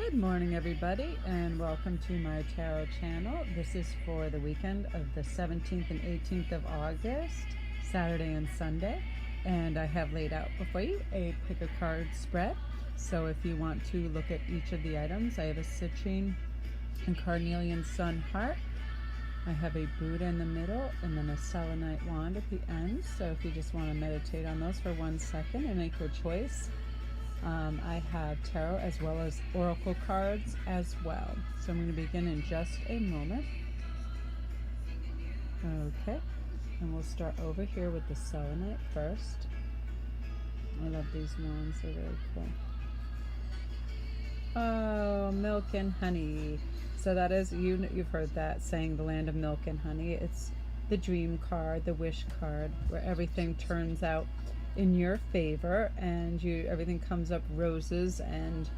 Good morning, everybody, and welcome to my tarot channel. This is for the weekend of the 17th and 18th of August, Saturday and Sunday. And I have laid out before you a pick a card spread. So if you want to look at each of the items, I have a citrine and carnelian sun heart. I have a Buddha in the middle and then a selenite wand at the end. So if you just want to meditate on those for 1 second and make your choice. I have tarot as well as oracle cards as well. So I'm going to begin in just a moment. Okay, and we'll start over here with the selenite first. I love these ones, they're very cool. Oh, milk and honey. So that is, you've heard that saying, the land of milk and honey. It's the dream card, the wish card, where everything turns out in your favor and everything comes up roses and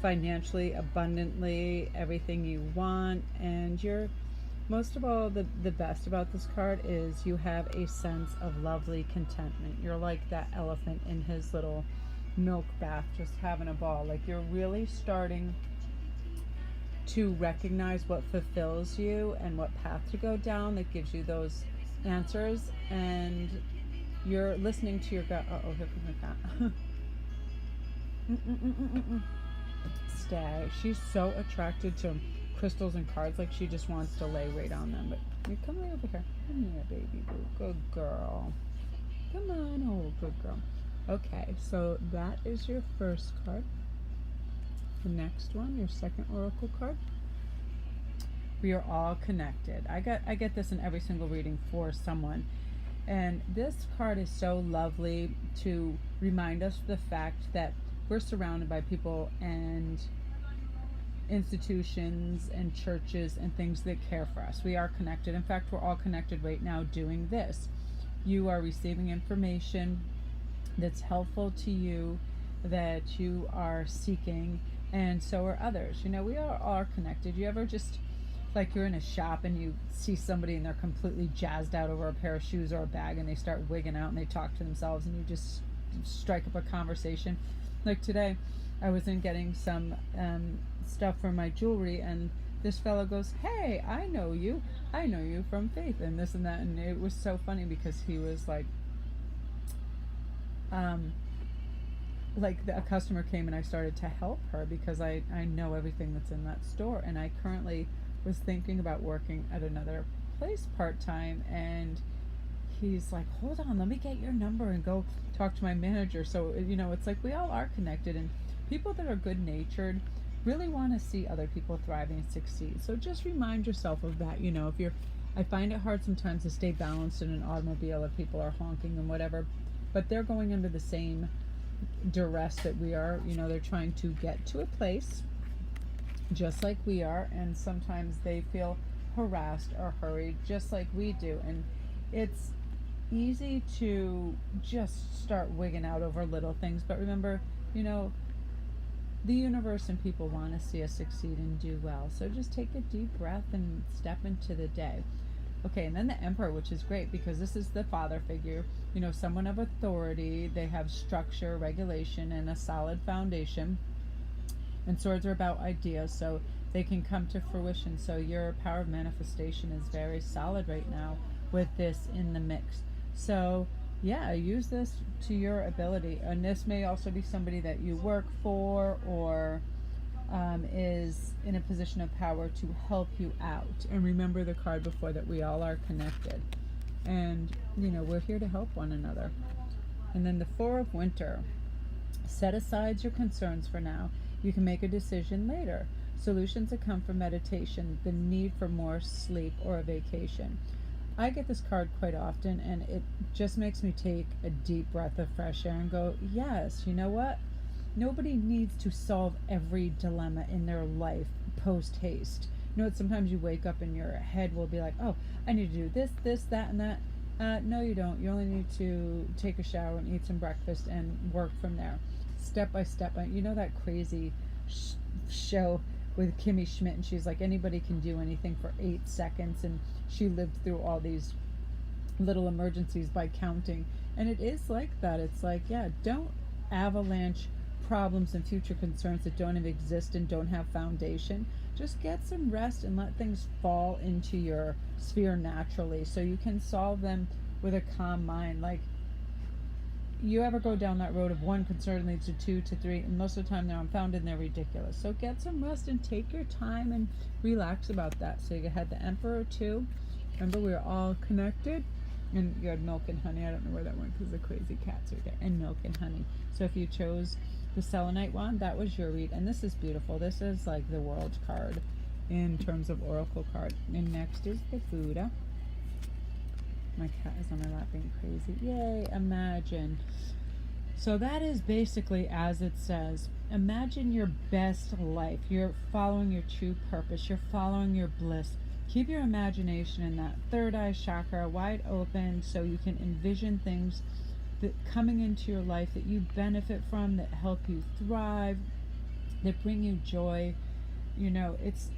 financially abundantly, everything you want. And you're, most of all, the best about this card is you have a sense of lovely contentment. You're like that elephant in his little milk bath, just having a ball. Like you're really starting to recognize what fulfills you and what path to go down that gives you those answers, and you're listening to your gut. Uh-oh, here comes my cat. Stay. She's so attracted to crystals and cards, like she just wants to lay right on them. But you come right over here. Come here, baby boo. Good girl. Come on. Oh, good girl. Okay, so that is your first card. The next one, your second oracle card. We are all connected. I get this in every single reading for someone. And this card is so lovely to remind us of the fact that we're surrounded by people and institutions and churches and things that care for us. We are connected. In fact, we're all connected right now doing this. You are receiving information that's helpful to you, that you are seeking, and so are others. You know, we are all connected. You ever just, like, you're in a shop and you see somebody and they're completely jazzed out over a pair of shoes or a bag, and they start wigging out and they talk to themselves, and you just strike up a conversation. Like today, I was in getting some stuff for my jewelry, and this fellow goes, "Hey, I know you from Faith," and this and that. And it was so funny because he was like a customer came and I started to help her because I know everything that's in that store, and I currently was thinking about working at another place part-time, and he's like, "Hold on, let me get your number and go talk to my manager." So, you know, it's like we all are connected, and people that are good-natured really want to see other people thriving and succeed. So just remind yourself of that. You know, I find it hard sometimes to stay balanced in an automobile if people are honking and whatever, but they're going under the same duress that we are. You know, they're trying to get to a place just like we are, and sometimes they feel harassed or hurried just like we do, and it's easy to just start wigging out over little things. But remember, you know, the universe and people want to see us succeed and do well. So just take a deep breath and step into the day. Okay, and then the Emperor, which is great because this is the father figure, you know, someone of authority. They have structure, regulation, and a solid foundation. And swords are about ideas, so they can come to fruition. So your power of manifestation is very solid right now with this in the mix. So yeah, use this to your ability. And this may also be somebody that you work for, or is in a position of power to help you out. And remember the card before, that we all are connected. And, you know, we're here to help one another. And then the Four of Winter. Set aside your concerns for now. You can make a decision later. Solutions that come from meditation, the need for more sleep, or a vacation. I get this card quite often, and it just makes me take a deep breath of fresh air and go, yes, you know what? Nobody needs to solve every dilemma in their life post haste. You know, sometimes you wake up and your head will be like, oh, I need to do this, this, that, and that. No, you don't. You only need to take a shower and eat some breakfast and work from there. Step by step. You know that crazy show with Kimmy Schmidt, and she's like, anybody can do anything for 8 seconds, and she lived through all these little emergencies by counting. And it is like that. It's like, yeah, don't avalanche problems and future concerns that don't even exist and don't have foundation. Just get some rest and let things fall into your sphere naturally so you can solve them with a calm mind. Like, you ever go down that road of one concern leads to two to three, and most of the time they're unfounded and they're ridiculous. So get some rest and take your time and relax about that. So you had the Emperor too. Remember, we were all connected. And you had milk and honey. I don't know where that went because the crazy cats are there. And milk and honey. So if you chose the selenite wand, that was your read. And this is beautiful. This is like the world card in terms of oracle card. And next is the Buddha. My cat is on my lap being crazy. Yay, imagine. So that is basically as it says. Imagine your best life. You're following your true purpose. You're following your bliss. Keep your imagination in that third eye chakra wide open so you can envision things that coming into your life that you benefit from, that help you thrive, that bring you joy. You know, it's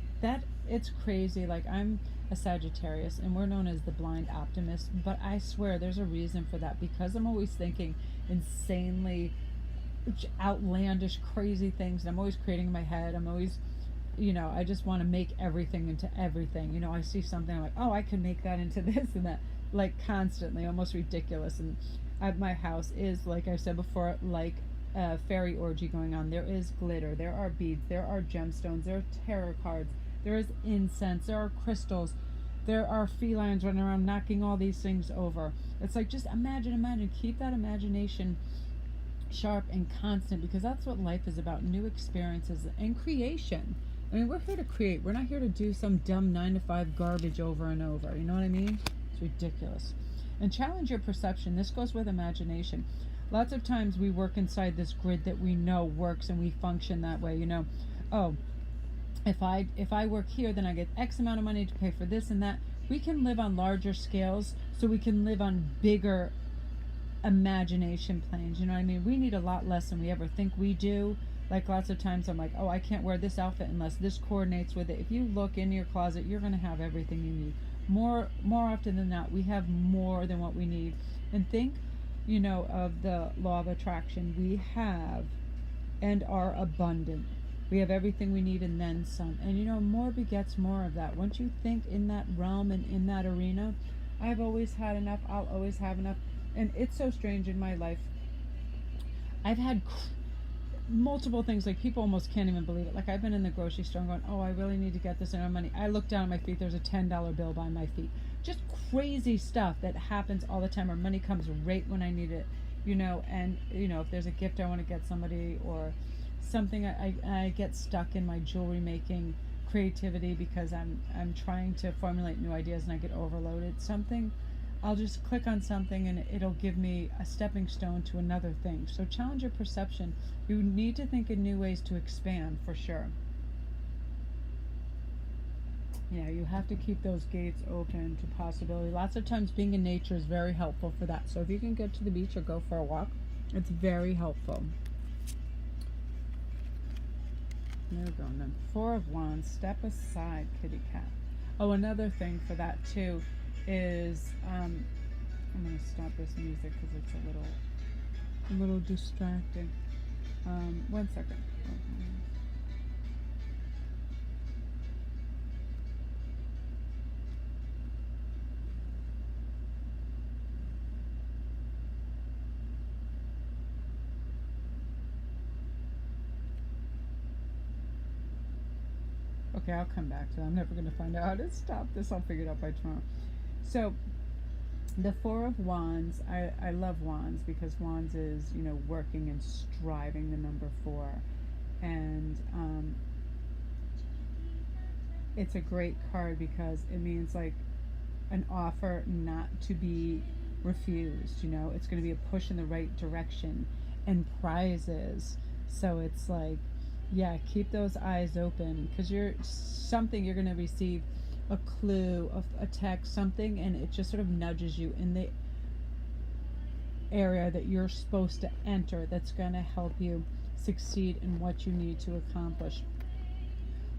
crazy. Like, I'm a Sagittarius and we're known as the blind optimist, but I swear there's a reason for that, because I'm always thinking insanely outlandish, crazy things, and I'm always creating in my head. I'm always, you know, I just want to make everything into everything. You know, I see something, I'm like, oh, I can make that into this and that, like constantly, almost ridiculous. And at my house is, like I said before, like a fairy orgy going on. There is glitter, there are beads, there are gemstones, there are tarot cards, there is incense, there are crystals, there are felines running around knocking all these things over. It's like, just imagine, keep that imagination sharp and constant, because that's what life is about, new experiences and creation. I mean, we're here to create. We're not here to do some dumb 9-to-5 garbage over and over. You know what I mean? It's ridiculous. And challenge your perception. This goes with imagination. Lots of times we work inside this grid that we know works and we function that way. You know, oh, if I work here, then I get X amount of money to pay for this and that. We can live on larger scales, so we can live on bigger imagination planes. You know what I mean? We need a lot less than we ever think we do. Like, lots of times I'm like, oh, I can't wear this outfit unless this coordinates with it. If you look in your closet, you're going to have everything you need. More often than not, we have more than what we need. And think, you know, of the law of attraction. We have and are abundant. We have everything we need and then some. And, you know, more begets more of that. Once you think in that realm and in that arena, I've always had enough. I'll always have enough. And it's so strange in my life. I've had multiple things, like, people almost can't even believe it. Like, I've been in the grocery store and going, oh, I really need to get this amount of money. I look down at my feet, there's a $10 bill by my feet. Just crazy stuff that happens all the time, or money comes right when I need it, you know. And, you know, if there's a gift I want to get somebody or something, I get stuck in my jewelry making creativity because I'm trying to formulate new ideas and I get overloaded. Something, I'll just click on something and it'll give me a stepping stone to another thing. So challenge your perception. You need to think in new ways to expand, for sure. Yeah, you have to keep those gates open to possibility. Lots of times being in nature is very helpful for that. So if you can get to the beach or go for a walk, it's very helpful. There we go. And then 4 of Wands, step aside, kitty cat. Oh, another thing for that too is, I'm going to stop this music because it's a little distracting. 1 second. Okay, I'll come back to that. I'm never going to find out how to stop this. I'll figure it out by tomorrow. So, the 4 of Wands, I love Wands because Wands is, you know, working and striving, the number 4. And it's a great card because it means, like, an offer not to be refused, you know. It's going to be a push in the right direction and prizes. So it's like, yeah, keep those eyes open because you're going to receive a clue, a text, something, and it just sort of nudges you in the area that you're supposed to enter that's going to help you succeed in what you need to accomplish.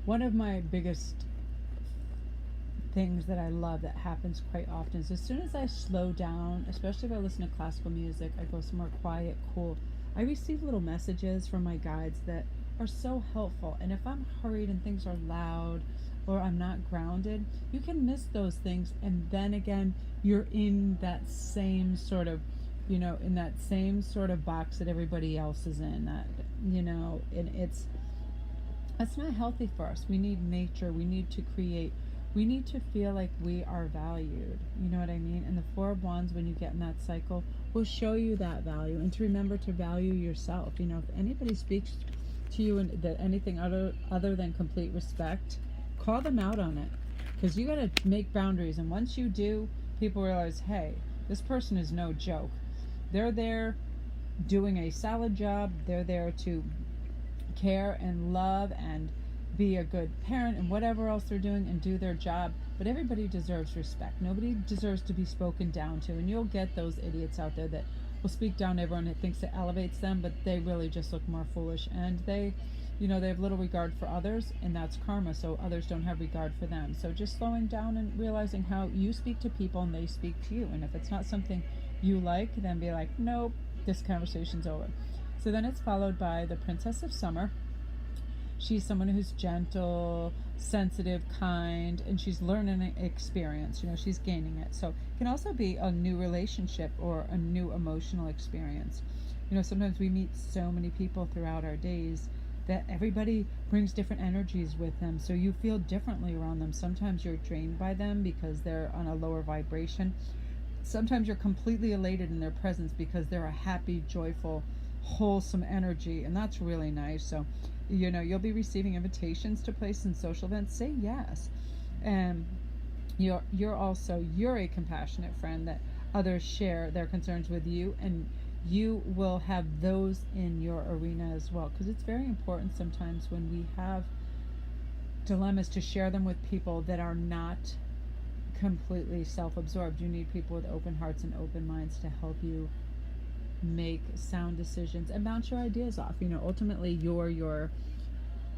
One of my biggest things that I love that happens quite often is as soon as I slow down, especially if I listen to classical music, I go somewhere quiet, cool, I receive little messages from my guides that are so helpful. And if I'm hurried and things are loud or I'm not grounded, you can miss those things. And then again, you're in that same sort of, in that same sort of box that everybody else is in. And it's not healthy for us. We need nature. We need to create. We need to feel like we are valued. You know what I mean? And the Four of Wands, when you get in that cycle, will show you that value. And to remember to value yourself. If anybody speaks to you in that anything other than complete respect, call them out on it. Because you got to make boundaries. And once you do, people realize, hey, this person is no joke. They're there doing a solid job. They're there to care and love and be a good parent and whatever else they're doing and do their job. But everybody deserves respect. Nobody deserves to be spoken down to. And you'll get those idiots out there that will speak down to everyone that thinks it elevates them, but they really just look more foolish. And they have little regard for others, and that's karma. So others don't have regard for them. So just slowing down and realizing how you speak to people and they speak to you. And if it's not something you like, then be like, nope, this conversation's over. So then it's followed by the Princess of Summer. She's someone who's gentle, sensitive, kind, and she's learning experience. She's gaining it. So it can also be a new relationship or a new emotional experience. Sometimes we meet so many people throughout our days that everybody brings different energies with them. So you feel differently around them. Sometimes you're drained by them because they're on a lower vibration. Sometimes you're completely elated in their presence because they're a happy, joyful, wholesome energy, and that's really nice. So you'll be receiving invitations to places and social events. Say yes. And you're a compassionate friend that others share their concerns with you, and you will have those in your arena as well, because it's very important sometimes when we have dilemmas to share them with people that are not completely self-absorbed. You need people with open hearts and open minds to help you make sound decisions and bounce your ideas off. Ultimately you're your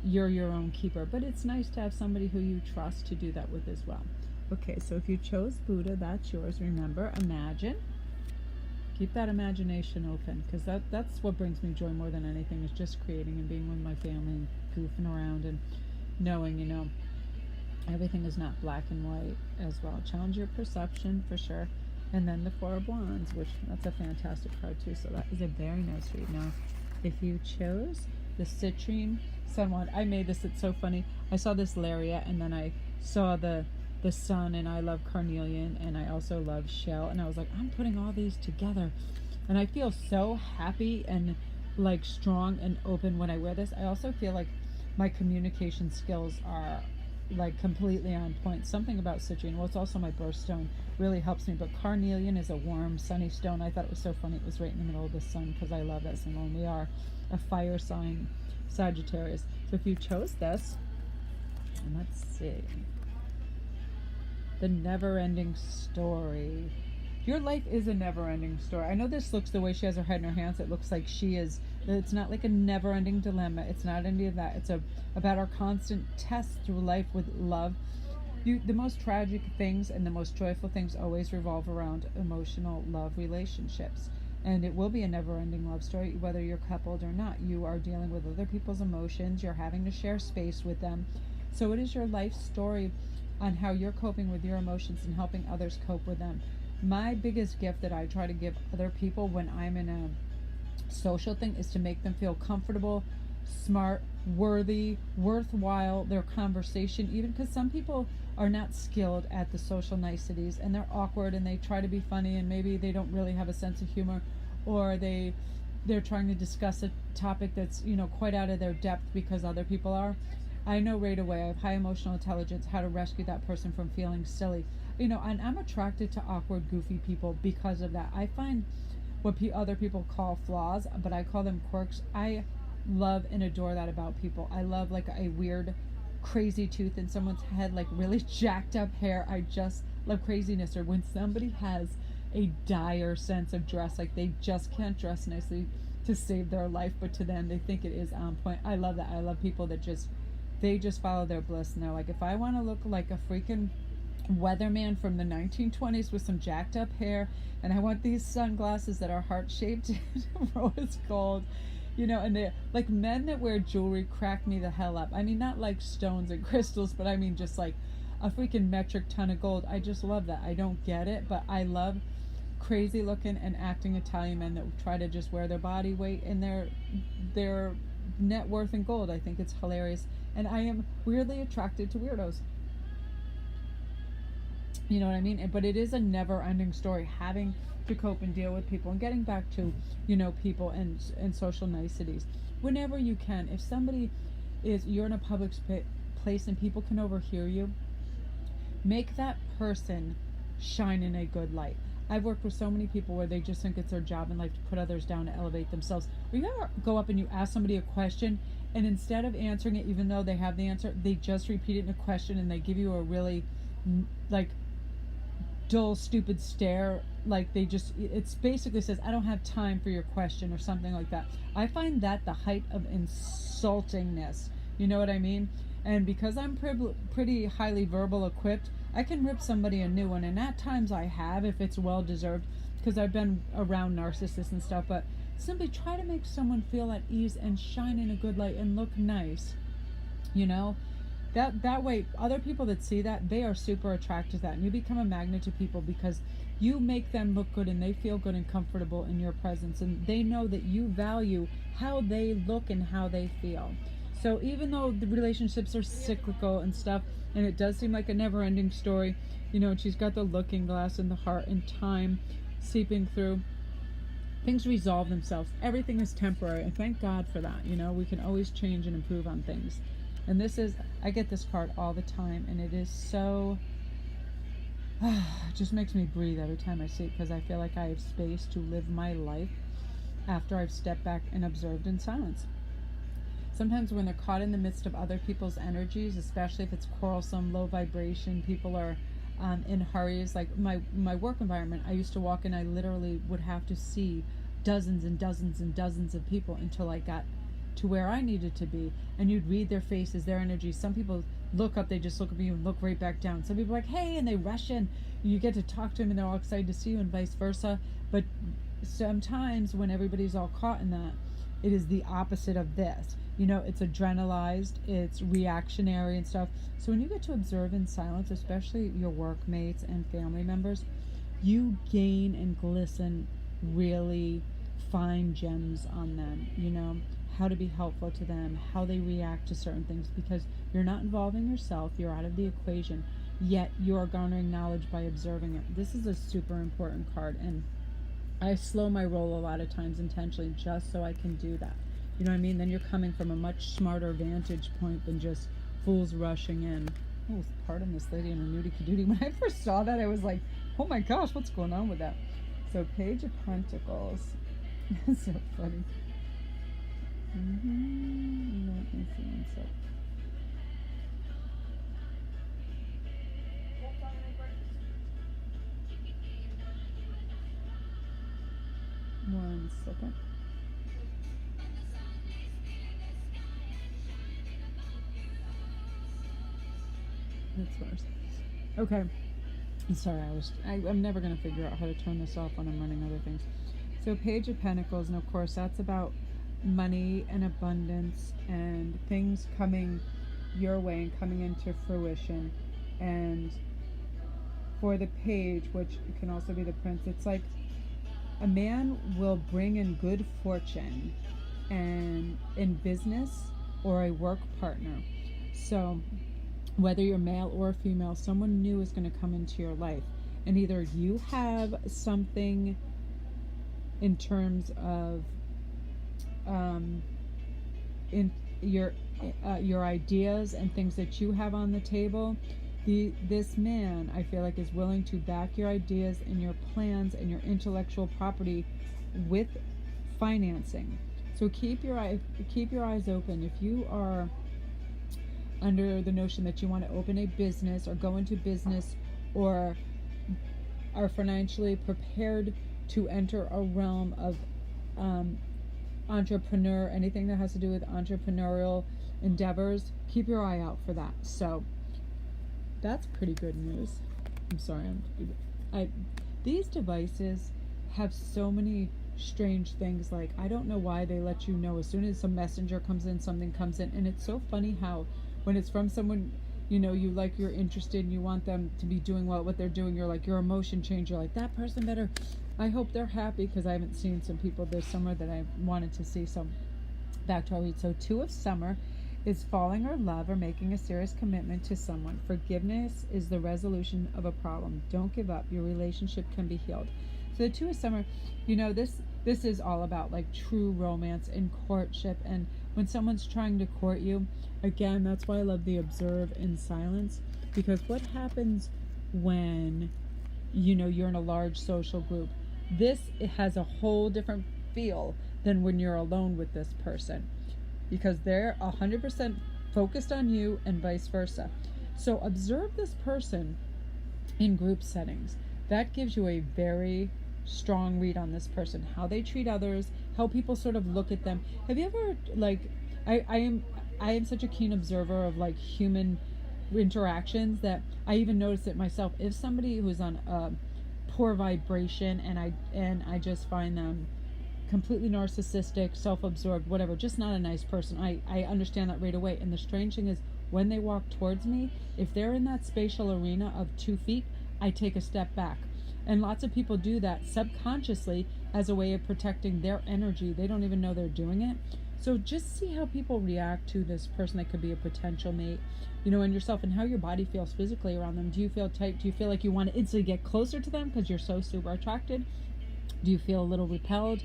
own keeper, but it's nice to have somebody who you trust to do that with as well. Okay, so if you chose Buddha, that's yours. Remember, imagine. Keep that imagination open, because that's what brings me joy more than anything, is just creating and being with my family and goofing around and knowing, everything is not black and white as well. Challenge your perception for sure. And then the Four of Wands, which that's a fantastic card too. So that is a very nice read. Now, if you chose the Citrine Sun Wand, I made this. It's so funny. I saw this Lariat, and then I saw the Sun, and I love Carnelian, and I also love Shell. And I was like, I'm putting all these together, and I feel so happy and like strong and open when I wear this. I also feel like my communication skills are like completely on point. Something about citrine, well, it's also my birthstone, really helps me. But carnelian is a warm, sunny stone. I thought it was so funny it was right in the middle of the sun, because I love that symbol, and we are a fire sign, Sagittarius. So if you chose this, and let's see, the never-ending story. Your life is a never-ending story. I know this looks, the way she has her head in her hands, it looks like she is, it's not like a never-ending dilemma. It's not any of that. It's about our constant test through life with love. The most tragic things and the most joyful things always revolve around emotional love relationships. And it will be a never-ending love story, whether you're coupled or not. You are dealing with other people's emotions. You're having to share space with them. So it is your life story on how you're coping with your emotions and helping others cope with them. My biggest gift that I try to give other people when I'm in a social thing is to make them feel comfortable, smart, worthy, worthwhile, their conversation, even because some people are not skilled at the social niceties, and they're awkward, and they try to be funny, and maybe they don't really have a sense of humor, or they're trying to discuss a topic that's quite out of their depth because other people are. I know right away, I have high emotional intelligence, how to rescue that person from feeling silly. And I'm attracted to awkward, goofy people because of that. I find what other people call flaws, but I call them quirks. I love and adore that about people. I love like a weird, crazy tooth in someone's head, like really jacked up hair. I just love craziness. Or when somebody has a dire sense of dress, like they just can't dress nicely to save their life, but to them they think it is on point. I love that. I love people that they just follow their bliss, and they're like, if I want to look like a freaking weatherman from the 1920s with some jacked up hair, and I want these sunglasses that are heart shaped rose gold, you know. And they like, men that wear jewelry crack me the hell up. I mean, not like stones and crystals, but I mean just like a freaking metric ton of gold. I just love that. I don't get it, but I love crazy looking and acting Italian men that try to just wear their body weight and their net worth in gold. I think it's hilarious, and I am weirdly attracted to weirdos. You know what I mean? But it is a never-ending story, having to cope and deal with people, and getting back to, you know, people and social niceties whenever you can. If somebody is, you're in a public place and people can overhear you, make that person shine in a good light. I've worked with so many people where they just think it's their job in life to put others down, to elevate themselves. Or you ever go up and you ask somebody a question, and instead of answering it even though they have the answer, they just repeat it in a question, and they give you a really like dull, stupid stare. Like they just, it's basically says, I don't have time for your question, or something like that. I find that the height of insultingness. You know what I mean? And because I'm pretty highly verbal equipped, I can rip somebody a new one, and at times I have, if it's well deserved, because I've been around narcissists and stuff. But simply try to make someone feel at ease and shine in a good light and look nice, you know. That way, other people that see that, they are super attracted to that, and you become a magnet to people because you make them look good and they feel good and comfortable in your presence, and they know that you value how they look and how they feel. So even though the relationships are cyclical and stuff, and it does seem like a never-ending story, you know, and she's got the looking glass and the heart and time seeping through, things resolve themselves. Everything is temporary, and thank God for that. You know, we can always change and improve on things. And this is, I get this card all the time, and it is so, it just makes me breathe every time I see it, because I feel like I have space to live my life after I've stepped back and observed in silence. Sometimes when they're caught in the midst of other people's energies, especially if it's quarrelsome, low vibration, people are in hurries. Like my work environment, I used to walk in, I literally would have to see dozens and dozens and dozens of people until I got to where I needed to be. And you'd read their faces, their energies. Some people look up, they just look at you and look right back down. Some people are like, hey, and they rush in. You get to talk to them and they're all excited to see you, and vice versa. But sometimes when everybody's all caught in that, it is the opposite of this. You know, it's adrenalized, it's reactionary and stuff. So when you get to observe in silence, especially your workmates and family members, you gain and glisten really fine gems on them, you know, how to be helpful to them, how they react to certain things, because you're not involving yourself, you're out of the equation, yet you're garnering knowledge by observing it. This is a super important card, and I slow my roll a lot of times intentionally just so I can do that. You know what I mean? Then you're coming from a much smarter vantage point than just fools rushing in. Oh, pardon this lady and her nudie kadootie. When I first saw that, I was like, oh my gosh, what's going on with that? So Page of Pentacles. That's so funny. Let me see one sec. One second. That's worse. Okay. Sorry, I'm never going to figure out how to turn this off when I'm running other things. So Page of Pentacles, and of course that's about money and abundance and things coming your way and coming into fruition. And for the page, which can also be the prince, it's like a man will bring in good fortune and in business or a work partner. So whether you're male or female, someone new is going to come into your life, and either you have something in terms of in your ideas and things that you have on the table. This man, I feel like, is willing to back your ideas and your plans and your intellectual property with financing. So keep your eyes open. If you are under the notion that you want to open a business or go into business, or are financially prepared to enter a realm of entrepreneur, anything that has to do with entrepreneurial endeavors, keep your eye out for that. So That's pretty good news. I'm sorry. I these devices have so many strange things. Like, I don't know why they let you know as soon as some messenger comes in, something comes in, and it's so funny how when it's from someone you know you like, you're interested and you want them to be doing well what they're doing, you're like, your emotion change, you're like, that person better, I hope they're happy, because I haven't seen some people this summer that I wanted to see. So back to our read. So 2 of summer is falling or love or making a serious commitment to someone. Forgiveness is the resolution of a problem. Don't give up. Your relationship can be healed. So the 2 of summer, you know, this is all about like true romance and courtship. And when someone's trying to court you, again, that's why I love the observe in silence, because what happens when, you know, you're in a large social group, this, it has a whole different feel than when you're alone with this person, because they're 100% focused on you and vice versa. So observe this person in group settings. That gives you a very strong read on this person, how they treat others, how people sort of look at them. Have you ever, like, I am such a keen observer of like human interactions that I even notice it myself. If somebody who's on a poor vibration and I just find them completely narcissistic, self-absorbed, whatever, just not a nice person, I understand that right away. And the strange thing is, when they walk towards me, if they're in that spatial arena of 2 feet, I take a step back. And lots of people do that subconsciously as a way of protecting their energy. They don't even know they're doing it. So just see how people react to this person that could be a potential mate, you know, and yourself, and how your body feels physically around them. Do you feel tight? Do you feel like you want to instantly get closer to them because you're so super attracted? Do you feel a little repelled?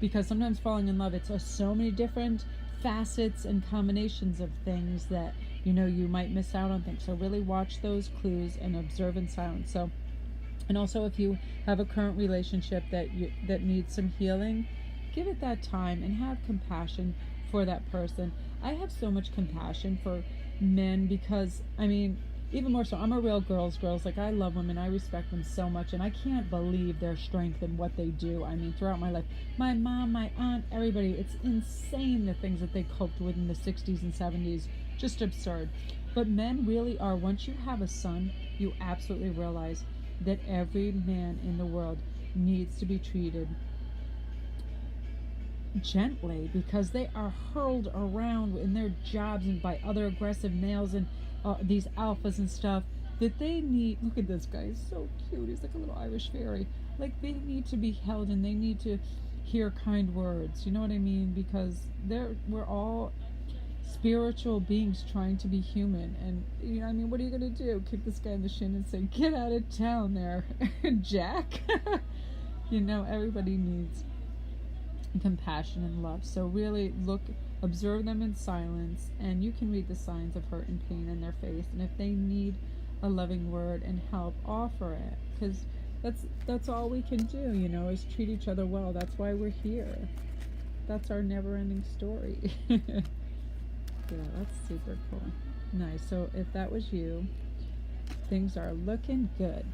Because sometimes falling in love, it's so many different facets and combinations of things that, you know, you might miss out on things. So really watch those clues and observe in silence. So, and also, if you have a current relationship that needs some healing, give it that time and have compassion for that person. I have so much compassion for men because, I mean, even more so, I'm a real girl's. Like, I love women, I respect them so much, and I can't believe their strength and what they do. I mean, throughout my life, my mom, my aunt, everybody, it's insane the things that they coped with in the 60s and 70s, just absurd. But men really are, once you have a son, you absolutely realize that every man in the world needs to be treated gently, because they are hurled around in their jobs and by other aggressive males and these alphas and stuff, that they need, look at this guy, he's so cute, he's like a little Irish fairy, like they need to be held and they need to hear kind words, you know what I mean? Because we're all spiritual beings trying to be human. And you know, I mean, what are you gonna do, kick this guy in the shin and say, get out of town there, Jack? You know, everybody needs compassion and love. So really observe them in silence, and you can read the signs of hurt and pain in their face, and if they need a loving word and help, offer it, because that's all we can do, you know, is treat each other well. That's why we're here. That's our never-ending story. Yeah, that's super cool. Nice. So if that was you, things are looking good.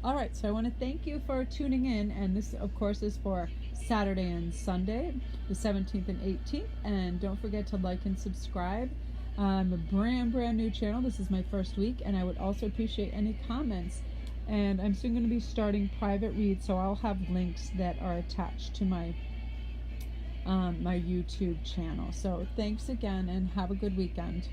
All right, so I want to thank you for tuning in, and this, of course, is for Saturday and Sunday, the 17th and 18th, and don't forget to like and subscribe. I'm a brand new channel. This is my first week, and I would also appreciate any comments. And I'm soon going to be starting private reads, so I'll have links that are attached to my my YouTube channel. So thanks again, and have a good weekend.